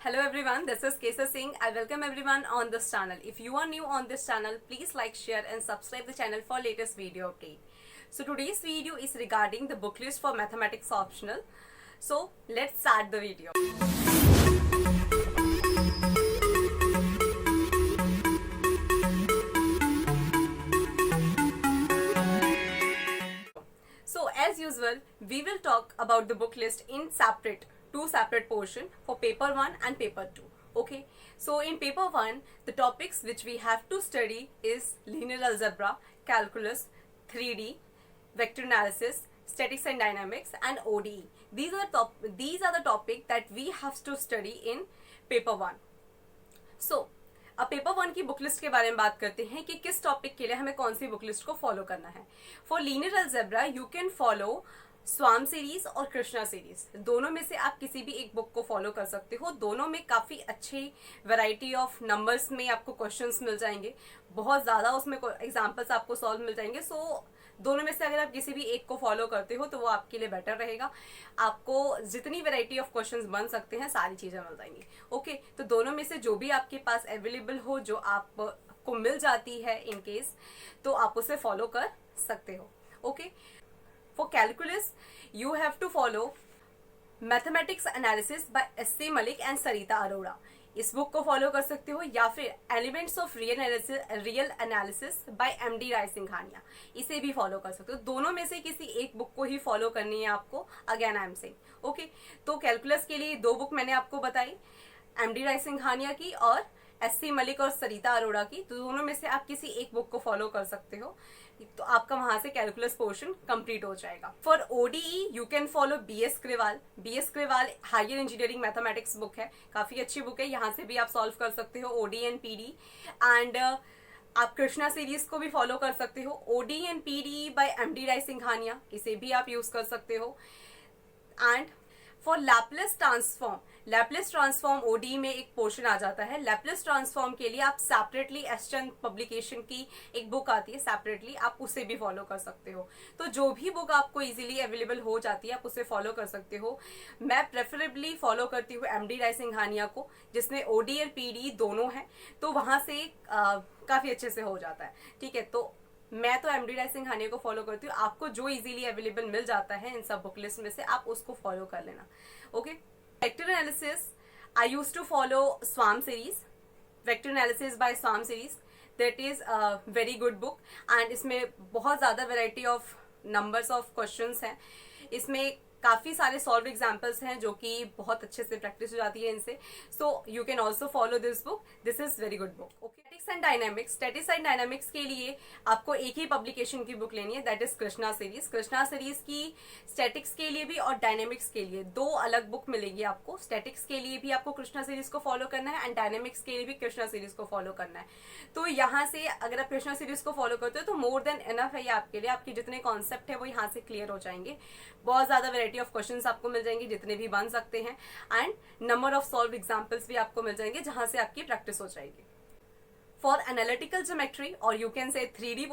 Hello everyone, this is Kesa Singh. I welcome everyone on this channel. If you are new on this channel, please like, share and subscribe the channel for latest video update. So today's video is regarding the book list for mathematics optional. So let's start the video. So as usual, we will talk about the book list in two separate portion for paper 1 and paper 2. Okay, so in paper 1 the topics which we have to study is linear algebra, calculus, 3D, vector analysis, statics and dynamics and ODE. These are the topic that we have to study in paper 1. So अब paper 1 की book list के बारे में बात करते हैं कि किस टॉपिक के लिए हमें कौन सी बुक लिस्ट को फॉलो करना है. For linear algebra you can follow Schaum series और कृष्णा सीरीज. दोनों में से आप किसी भी एक बुक को फॉलो कर सकते हो. दोनों में काफी अच्छी वैरायटी ऑफ नंबर्स में आपको क्वेश्चंस मिल जाएंगे. बहुत ज्यादा उसमें एग्जांपल्स आपको सॉल्व मिल जाएंगे. सो दोनों में से अगर आप किसी भी एक को फॉलो करते हो तो वो आपके लिए बेटर रहेगा. आपको जितनी वैरायटी ऑफ क्वेश्चंस बन सकते हैं सारी चीजें मिल जाएंगी. ओके, तो दोनों में से जो भी आपके पास अवेलेबल हो, जो आपको मिल जाती है इन केस, तो आप उसे फॉलो कर सकते हो. Okay, for calculus you have to follow mathematics analysis by SC. Malik and Sarita Arora. इस बुक को फॉलो कर सकते हो, या फिर elements of real analysis by MD. Raisinghania, इसे भी फॉलो कर सकते हो. दोनों में से किसी एक बुक को ही फॉलो करनी है आपको. Again I am saying. Okay, तो कैलकुलस के लिए दो बुक मैंने आपको बताई, एम.डी. रायसिंघानिया की और एस.सी. मलिक और सरिता अरोड़ा की. तो दोनों में से आप किसी एक बुक को फॉलो कर सकते हो, तो आपका वहां से कैलकुलस पोर्शन कंप्लीट हो जाएगा. For ODE you can follow BS. Grewal. BS. Grewal higher engineering mathematics book है, काफी अच्छी बुक है. यहाँ से भी आप सॉल्व कर सकते हो ओडी एंड पीडी. एंड आप कृष्णा सीरीज को भी फॉलो कर सकते हो, OD and PD by MD. Raisinghania, इसे भी आप यूज कर सकते हो. And for Laplace transform OD में एक पोर्शन आ जाता है. लैपलेस ट्रांसफॉर्म के लिए आप सेपरेटली एसचंद पब्लिकेशन की एक बुक आती है, सेपरेटली आप उसे भी फॉलो कर सकते हो. तो जो भी बुक आपको इजीली अवेलेबल हो जाती है आप उसे फॉलो कर सकते हो. मैं प्रेफरेबली फॉलो करती हूँ एम.डी. रायसिंघानिया को, जिसमें ओडी और पीडी दोनों है, तो वहां से काफी अच्छे से हो जाता है. ठीक है, तो मैं तो एम.डी. रायसिंघानिया को फॉलो करती हूँ. आपको जो इजीली अवेलेबल मिल जाता है इन सब बुक लिस्ट में से आप उसको फॉलो कर लेना. Okay, vector analysis I use to follow Schaum series. Vector analysis by Schaum series, that is a very good book. And इसमें बहुत ज्यादा variety of numbers of questions हैं. इसमें काफी सारे सॉल्व एग्जाम्पल्स हैं जो कि बहुत अच्छे से प्रैक्टिस हो जाती है इनसे. So you can also follow this book. This is very good book. Okay, statics and dynamics के लिए आपको एक ही पब्लिकेशन की बुक लेनी है, that is Krishna series. Krishna series की स्टैटिक्स के लिए भी और डायनेमिक्स के लिए दो अलग बुक मिलेगी आपको. स्टैटिक्स के लिए भी आपको कृष्णा सीरीज को फॉलो करना है एंड डायनेमिक्स के लिए भी कृष्णा सीरीज को फॉलो करना है. तो यहाँ से अगर आप कृष्णा सीरीज को फॉलो करते हो तो मोर देन इनफ है ये आपके लिए. आपके जितने कॉन्सेप्ट है वो यहाँ से क्लियर हो जाएंगे. बहुत ज्यादा वेराइटी ऑफ क्वेश्चंस आपको मिल जाएंगे जितने भी बन सकते हैं, and number of solve examples भी आपको मिल जाएंगे जहां से आपकी प्रैक्टिस हो जाएगी. फॉर एनालिटिकल ज्योमेट्री और you can say 3D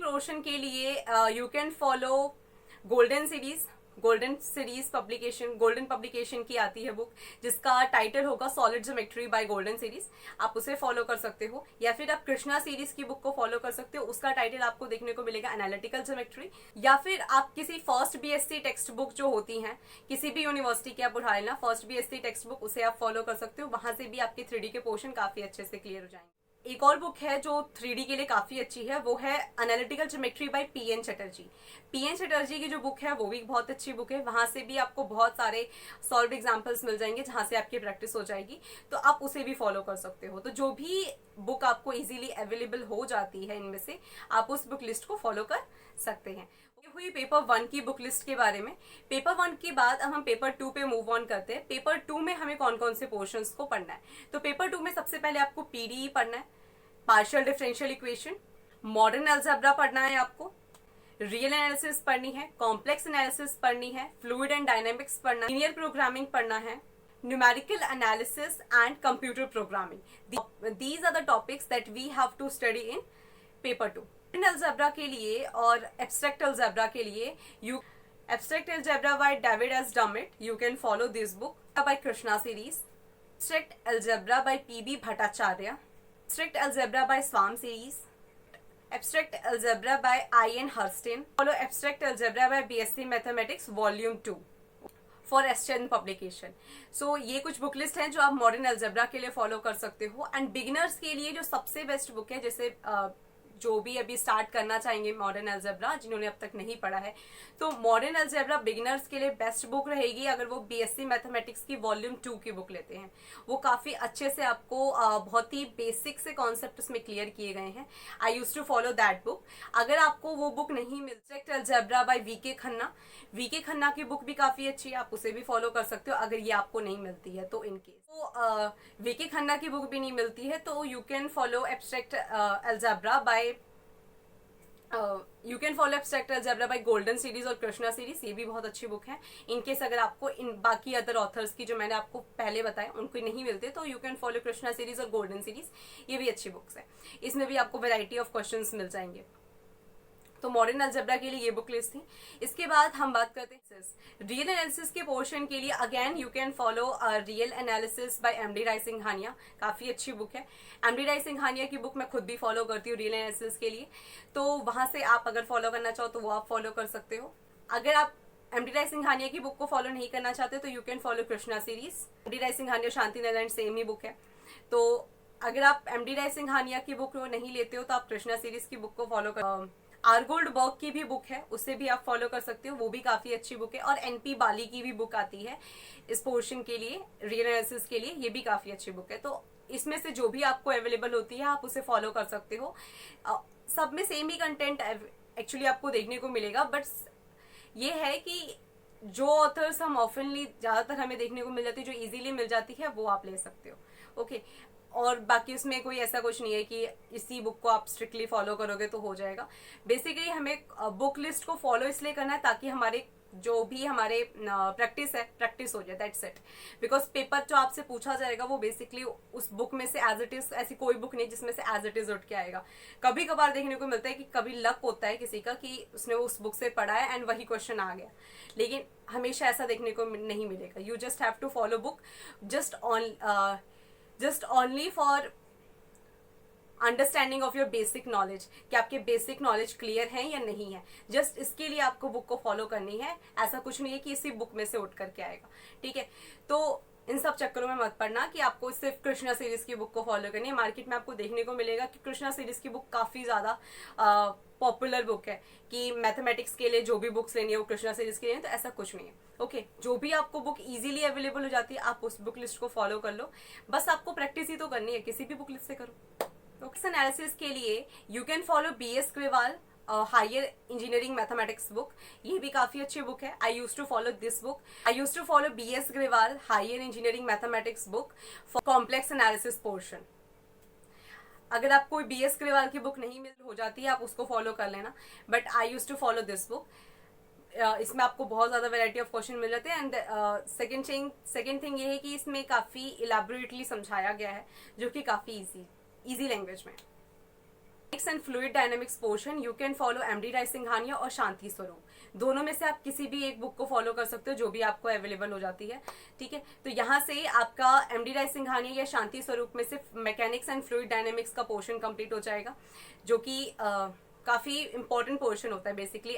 portion के लिए you can follow Golden publication की आती है बुक, जिसका टाइटल होगा solid geometry by Golden series. आप उसे फॉलो कर सकते हो, या फिर आप कृष्णा सीरीज की बुक को फॉलो कर सकते हो. उसका टाइटल आपको देखने को मिलेगा एनालिटिकल ज्योमेट्री. या फिर आप किसी फर्स्ट बीएससी टेक्स्ट बुक जो होती हैं किसी भी यूनिवर्सिटी की आप उठा लेना, फर्स्ट बीएससी टेक्स्ट बुक, उसे आप फॉलो कर सकते हो. वहां से भी आपके 3D के पोर्शन काफी अच्छे से क्लियर हो जाएंगे. एक और बुक है जो 3D के लिए काफी अच्छी है, वो है analytical geometry by PN. Chatterjee. PN. Chatterjee की जो बुक है वो भी बहुत अच्छी बुक है. वहां से भी आपको बहुत सारे सॉल्व एग्जांपल्स मिल जाएंगे जहां से आपकी प्रैक्टिस हो जाएगी, तो आप उसे भी फॉलो कर सकते हो. तो जो भी बुक आपको इजीली अवेलेबल हो जाती है इनमें से आप उस बुक लिस्ट को फॉलो कर सकते हैं. हुई पेपर 1 की बुक लिस्ट के बारे में. पेपर 1 के बाद अब हम पेपर 2 पे मूव ऑन करते हैं. पेपर 2 में हमें कौन कौन से पोर्शंस को पढ़ना है. तो पेपर 2 में सबसे पहले आपको पीडीई पढ़ना है, partial differential equation, modern algebra पढ़ना है आपको, रियल एनालिसिस पढ़नी है, कॉम्प्लेक्स एनालिसिस पढ़नी है, फ्लूइड एंड डायनेमिक्स पढ़ना है, लीनियर प्रोग्रामिंग पढ़ना है, numerical analysis and computer programming. These are the topics that we have to study in paper 2. Algebra के लिए और एब्स्ट्रैक्ट अलजेब्रा के लिए Abstract Algebra by David S. Dummett. You can follow this book by Krishna series. Abstract Algebra by P.B. Bhattacharya, Abstract Algebra by Swarm series, Abstract Algebra by I.N. Hurston, follow Abstract Algebra by BSc Mathematics Volume 2 for Eastern publication. So ये कुछ book list हैं जो आप modern algebra के लिए follow कर सकते हो. एंड बिगिनर्स के लिए जो सबसे बेस्ट बुक है, जैसे जो भी अभी स्टार्ट करना चाहेंगे मॉडर्न अलजेब्रा, जिन्होंने अब तक नहीं पढ़ा है, तो मॉडर्न अलजेब्रा बिगिनर्स के लिए बेस्ट बुक रहेगी अगर वो बीएससी मैथमेटिक्स की वॉल्यूम 2 की बुक लेते हैं. वो काफी अच्छे से आपको बहुत ही बेसिक से कॉन्सेप्ट उसमें क्लियर किए गए हैं. I use to follow that book. अगर आपको वो बुक नहीं मिल, abstract algebra by VK Khanna, VK Khanna की बुक भी काफी अच्छी है, आप उसे भी फॉलो कर सकते हो अगर ये आपको नहीं मिलती है तो. इनकेस तो वीके खन्ना की बुक भी नहीं मिलती है तो you can follow abstract algebra by abstract algebra by Golden series और कृष्णा सीरीज. ये भी बहुत अच्छी बुक है. इनकेस अगर आपको इन बाकी अदर ऑथर्स की जो मैंने आपको पहले बताया उनको नहीं मिलते तो you can follow Krishna series और गोल्डन सीरीज. ये भी अच्छी बुक्स है. इसमें भी आपको वैरायटी ऑफ क्वेश्चंस मिल जाएंगे. तो मॉडर्न अलजेब्रा के लिए ये बुक लिस्ट थी. इसके बाद हम बात करते हैं रियल एनालिसिस के पोर्शन के लिए. Again you can follow real analysis by MD Rai Singhania. काफी अच्छी बुक है. एमडी राय सिंघानिया की बुक मैं खुद भी फॉलो करती हूँ रियल एनालिसिस के लिए, तो वहां से आप अगर फॉलो करना चाहो तो वो आप फॉलो कर सकते हो. अगर आप एमडी राय सिंघानिया की बुक को फॉलो नहीं करना चाहते तो you can follow Krishna series. MD Rai Singhania Shanti Narayan same ही बुक है. तो अगर आप एमडी राय सिंघानिया की बुक नहीं लेते हो तो आप कृष्णा सीरीज की बुक को फॉलो कर. आरगोल्ड बर्ग की भी बुक है, उससे भी आप फॉलो कर सकते हो. वो भी काफी अच्छी बुक है. और एनपी बाली की भी बुक आती है इस पोर्शन के लिए, रियल एनालिसिस के लिए. ये भी काफी अच्छी बुक है. तो इसमें से जो भी आपको अवेलेबल होती है आप उसे फॉलो कर सकते हो. सब में सेम ही कंटेंट एक्चुअली आपको देखने को मिलेगा, बट ये है कि जो ऑथर्स हम ऑफनली ज्यादातर हमें देखने को मिल जाती है, जो इजीली मिल जाती है, वो आप ले सकते हो. ओके. और बाकी उसमें कोई ऐसा कुछ नहीं है कि इसी बुक को आप स्ट्रिक्टली फॉलो करोगे तो हो जाएगा. बेसिकली हमें बुक लिस्ट को फॉलो इसलिए करना है ताकि हमारे जो भी हमारे प्रैक्टिस है, प्रैक्टिस हो जाए. That's it. बिकॉज पेपर जो आपसे पूछा जाएगा वो बेसिकली उस बुक में से एज इट इज, ऐसी कोई बुक नहीं जिसमें से एज इट इज उठ के आएगा. कभी कभार देखने को मिलता है कि कभी लक होता है किसी का कि उसने उस बुक से पढ़ा है एंड वही क्वेश्चन आ गया, लेकिन हमेशा ऐसा देखने को नहीं मिलेगा. You just have to follow book just only for understanding of your basic knowledge, कि आपके बेसिक नॉलेज क्लियर है या नहीं है. जस्ट इसके लिए आपको बुक को फॉलो करनी है. ऐसा कुछ नहीं है कि इसी बुक में से उठ करके आएगा. ठीक है. तो इन सब चक्करों में मत पड़ना कि आपको सिर्फ कृष्णा सीरीज की बुक को फॉलो करनी है. मार्केट में आपको देखने को मिलेगा कि कृष्णा सीरीज की बुक काफी ज्यादा पॉपुलर बुक है, कि मैथमेटिक्स के लिए जो भी बुक्स लेनी है वो कृष्णा सीरीज के लिए. तो ऐसा कुछ नहीं है. ओके. जो भी आपको बुक इजीली अवेलेबल हो जाती है आप उस बुक लिस्ट को फॉलो कर लो. बस आपको प्रैक्टिस ही तो करनी है, किसी भी बुक लिस्ट से करो. एनालिसिस के लिए you can follow BS Grewal higher engineering mathematics book. ये भी काफी अच्छी बुक है. I use to follow this book. I use to follow BS Grewal higher engineering mathematics book for complex analysis portion. अगर आपको BS ग्रेवाल की बुक नहीं मिल हो जाती है आप उसको फॉलो कर लेना, but I use to follow this book. इसमें आपको बहुत ज्यादा वैरायटी ऑफ क्वेश्चन मिल जाते हैं. एंड सेकेंड थिंग ये है कि इसमें काफी इलेबोरेटली समझाया गया है, जो कि काफी इजी लैंग्वेज में. And fluid dynamics portion you can follow MD Rai Singhania और शांति स्वरूप. दोनों में से आप किसी भी एक बुक को फॉलो कर सकते हो जो भी आपको अवेलेबल हो जाती है. ठीक है. तो यहाँ से आपका एमडी राय सिंघानिया या शांति स्वरूप में से मैकेनिक्स एंड फ्लूइड डायनेमिक्स का पोर्शन कंप्लीट हो जाएगा, जो कि काफी इंपॉर्टेंट पोर्शन होता है. Basically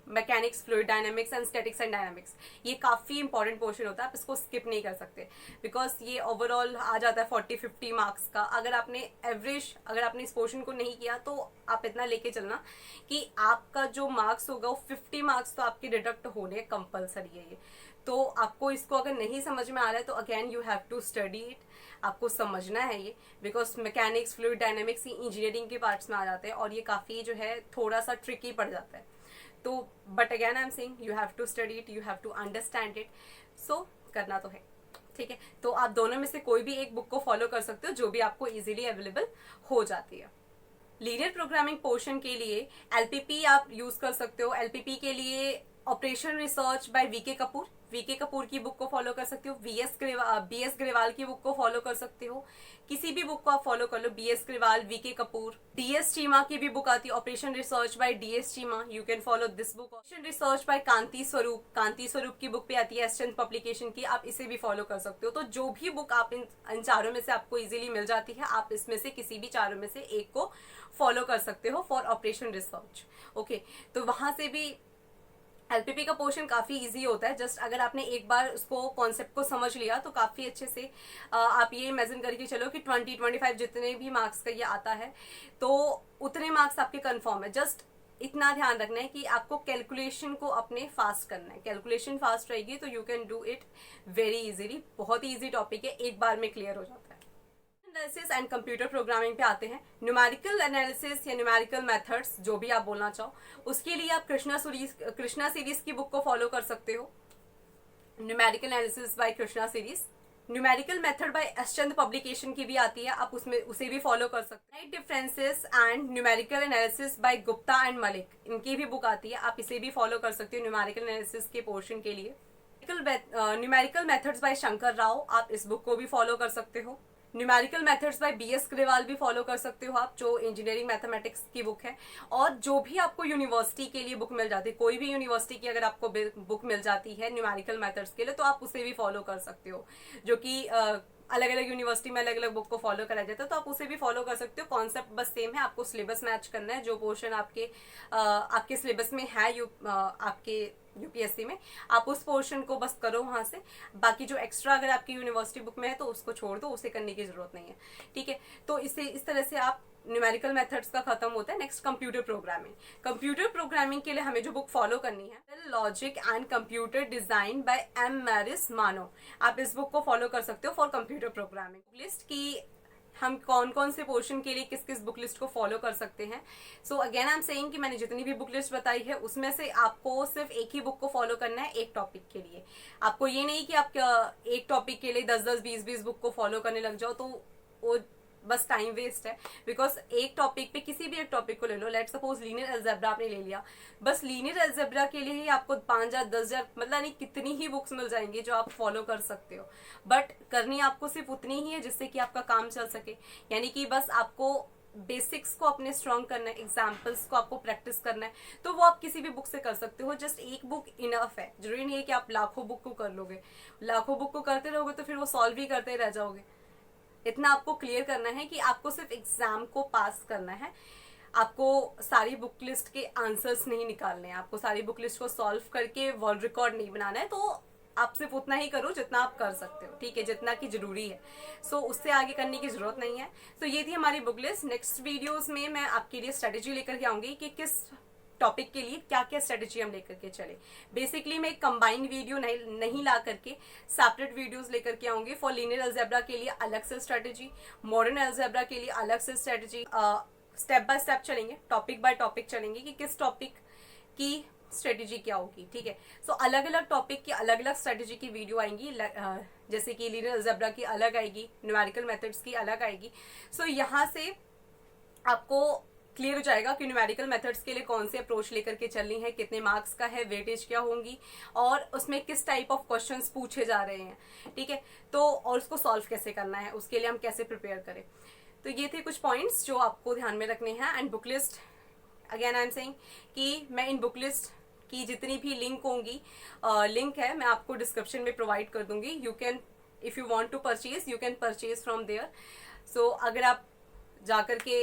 mechanics, fluid dynamics and statics and dynamics, ये काफी इंपॉर्टेंट पोर्शन होता है. आप इसको स्किप नहीं कर सकते बिकॉज ये ओवरऑल आ जाता है 40-50 मार्क्स का. अगर आपने इस पोर्शन को नहीं किया तो आप इतना लेके चलना कि आपका जो मार्क्स होगा वो 50 मार्क्स तो आपके डिडक्ट होने कंपलसरी है. ये तो आपको इसको अगर नहीं समझ में आ रहा है तो again you have to study it. आपको समझना है ये, because mechanics, fluid dynamics engineering के पार्ट्स में आ जाते हैं और ये काफी जो है थोड़ा सा ट्रिकी पड़ जाता है. तो but again I am saying you have to study it, you have to understand it. So करना तो है. ठीक है. तो आप दोनों में से कोई भी एक बुक को फॉलो कर सकते हो जो भी आपको इजीली अवेलेबल हो जाती है. लीनियर प्रोग्रामिंग पोर्शन के लिए LPP आप यूज कर सकते हो. LPP के लिए operation research by VK Kapoor VK Kapoor की बुक को फॉलो कर सकते हो, बीएस ग्रेवाल की बुक को फॉलो कर सकते हो, किसी भी बुक को आप फॉलो कर लो, BS Grewal, VK Kapoor. DS Cheema की भी बुक आती है, operation research by DS Cheema, you can follow this book. Operation research by Kanti Swaroop की बुक भी आती है एस्टेंट पब्लिकेशन की, आप इसे भी फॉलो कर सकते हो। तो जो भी बुक आप इन चारों में से आपको इजीली मिल जाती है, आप इसमें से किसी भी चारों में से एक को फॉलो कर सकते हो फॉर ऑपरेशन रिसर्च। ओके, तो वहां से भी एलपीपी का पोर्शन काफी इजी होता है। जस्ट अगर आपने एक बार उसको कॉन्सेप्ट को समझ लिया तो काफी अच्छे से आप ये इमेजिन करके चलो कि 20-25 जितने भी मार्क्स का ये आता है तो उतने मार्क्स आपके कंफर्म है। जस्ट इतना ध्यान रखना है कि आपको कैलकुलेशन को अपने फास्ट करना है। कैलकुलेशन फास्ट रहेगी तो you can do it very easily. बहुत ही इजी टॉपिक है, एक बार में क्लियर हो जाता है। एनालिसिस एंड कंप्यूटर प्रोग्रामिंग पे आते हैं। न्यूमेरिकल एनालिसिस या न्यूमेरिकल मेथड्स जो भी आप बोलना चाहो, उसके लिए आप कृष्णा सीरीज की बुक को फॉलो कर सकते हो। Numerical analysis by Krishna series. Numerical method by एस्टेंट पब्लिकेशन की भी आती है, आप उसमें उसे भी फॉलो कर सकते हैं। Differences and numerical analysis bye Gupta and Malik, इनकी भी बुक आती है, आप इसे भी फॉलो कर सकते हो न्यूमेरिकल एनालिसिस के पोर्शन के लिए। Numerical methods by Shankar Rao, आप इस बुक को भी फॉलो कर सकते हो। Numerical methods by BS Grewal भी फॉलो कर सकते हो आप, जो इंजीनियरिंग मैथमेटिक्स की बुक है। और जो भी आपको यूनिवर्सिटी के लिए बुक मिल जाती है, कोई भी यूनिवर्सिटी की अगर आपको बुक मिल जाती है न्यूमेरिकल मेथड्स के लिए, तो आप उसे भी फॉलो कर सकते हो। जो कि अलग अलग यूनिवर्सिटी में अलग अलग बुक को फॉलो कराया जाता है, तो आप उसे भी फॉलो कर सकते हो। कॉन्सेप्ट बस सेम है, आपको सिलेबस मैच करना है। जो पोर्शन आपके सिलेबस में है आपके यूपीएससी में, आप उस पोर्शन को बस करो वहां से। बाकी जो एक्स्ट्रा अगर आपकी यूनिवर्सिटी बुक में है तो उसको छोड़ दो, उसे करने की जरूरत नहीं है। ठीक है, तो इस तरह से आप न्यूमेरिकल मेथड्स का खत्म होता है। Next computer programming. Computer programming के लिए हमें जो बुक फॉलो करनी है, logic and computer design by M Morris Mano, आप इस बुक को फॉलो कर सकते हो फॉर कंप्यूटर प्रोग्रामिंग। लिस्ट की हम कौन कौन से पोर्शन के लिए किस किस बुक लिस्ट को फॉलो कर सकते हैं। So again I am saying कि मैंने जितनी भी बुक लिस्ट बताई है उसमें से आपको सिर्फ एक ही बुक को फॉलो करना है एक टॉपिक के लिए। आपको ये नहीं कि आप एक टॉपिक के लिए 10-10, 20-20 बुक को फॉलो करने लग जाओ, तो वो बस टाइम वेस्ट है। बिकॉज एक टॉपिक पे किसी भी एक टॉपिक को ले लो, लेट सपोज लीनियर अलजेब्रा आपने ले लिया, बस लीनियर अलजेब्रा के लिए ही आपको 5,000 10,000 मतलब नहीं कितनी ही बुक्स मिल जाएंगी जो आप फॉलो कर सकते हो। बट करनी आपको सिर्फ उतनी ही है जिससे कि आपका काम चल सके। यानी कि बस आपको बेसिक्स को अपने स्ट्रॉन्ग करना है, एग्जाम्पल्स को आपको प्रैक्टिस करना है, तो वो आप किसी भी बुक से कर सकते हो। जस्ट एक बुक इनफ है, जरूरी नहीं है कि आप लाखों बुक को कर लोगे। लाखों बुक को करते रहोगे तो फिर वो सॉल्व ही करते रह जाओगे। इतना आपको क्लियर करना है कि आपको सिर्फ एग्जाम को पास करना है। आपको सारी बुक लिस्ट के आंसर्स नहीं निकालने हैं, आपको सारी बुक लिस्ट को सॉल्व करके वर्ल्ड रिकॉर्ड नहीं बनाना है। तो आप सिर्फ उतना ही करो जितना आप कर सकते हो, ठीक है, जितना की जरूरी है। सो उससे आगे करने की जरूरत नहीं है। तो ये थी हमारी बुक लिस्ट। नेक्स्ट वीडियोस में मैं आपके लिए स्ट्रेटेजी लेकर के आऊंगी कि किस टॉपिक के लिए क्या क्या स्ट्रेटेजी हम लेकर के चले। बेसिकली मैं एक कंबाइंड वीडियो नहीं ला करके सेपरेट वीडियोस लेकर के आऊंगी। फॉर लीनियर अलजेब्रा के लिए अलग से स्ट्रेटेजी, मॉडर्न अलजेब्रा के लिए अलग से स्ट्रेटेजी। स्टेप बाय स्टेप चलेंगे, टॉपिक बाय टॉपिक चलेंगे कि किस टॉपिक की स्ट्रेटेजी क्या होगी। ठीक है, सो अलग अलग टॉपिक की अलग अलग स्ट्रेटेजी की वीडियो आएंगी। जैसे कि लीनियर अलजेब्रा की अलग आएगी, न्यूमेरिकल मेथड्स की अलग आएगी। सो यहाँ से आपको क्लियर हो जाएगा कि न्यूमेरिकल मेथड्स के लिए कौन से अप्रोच लेकर के चलनी है, कितने मार्क्स का है, वेटेज क्या होंगी और उसमें किस टाइप ऑफ क्वेश्चंस पूछे जा रहे हैं। ठीक है, तो और उसको सॉल्व कैसे करना है, उसके लिए हम कैसे प्रिपेयर करें। तो ये थे कुछ पॉइंट्स जो आपको ध्यान में रखने हैं। And book list, again I am saying कि मैं इन बुक लिस्ट की जितनी भी लिंक होंगी, लिंक है मैं आपको डिस्क्रिप्शन में प्रोवाइड कर दूंगी। You can, if you want to purchase, you can purchase from there. So अगर आप जाकर के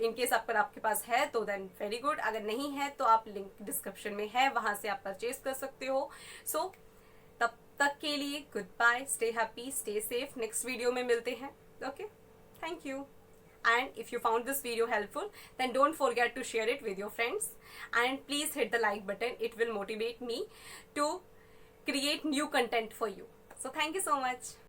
इनकेस आपके पास है तो देन वेरी गुड, अगर नहीं है तो आप लिंक डिस्क्रिप्शन में है, वहां से आप परचेज कर सकते हो। सो तब तक के लिए good bye, stay happy, stay safe. Next video में मिलते हैं। Okay, thank you. And if you found this video helpful, then don't forget to share it with your friends and please hit the like button. It will motivate me to create new content for you. So thank you so much.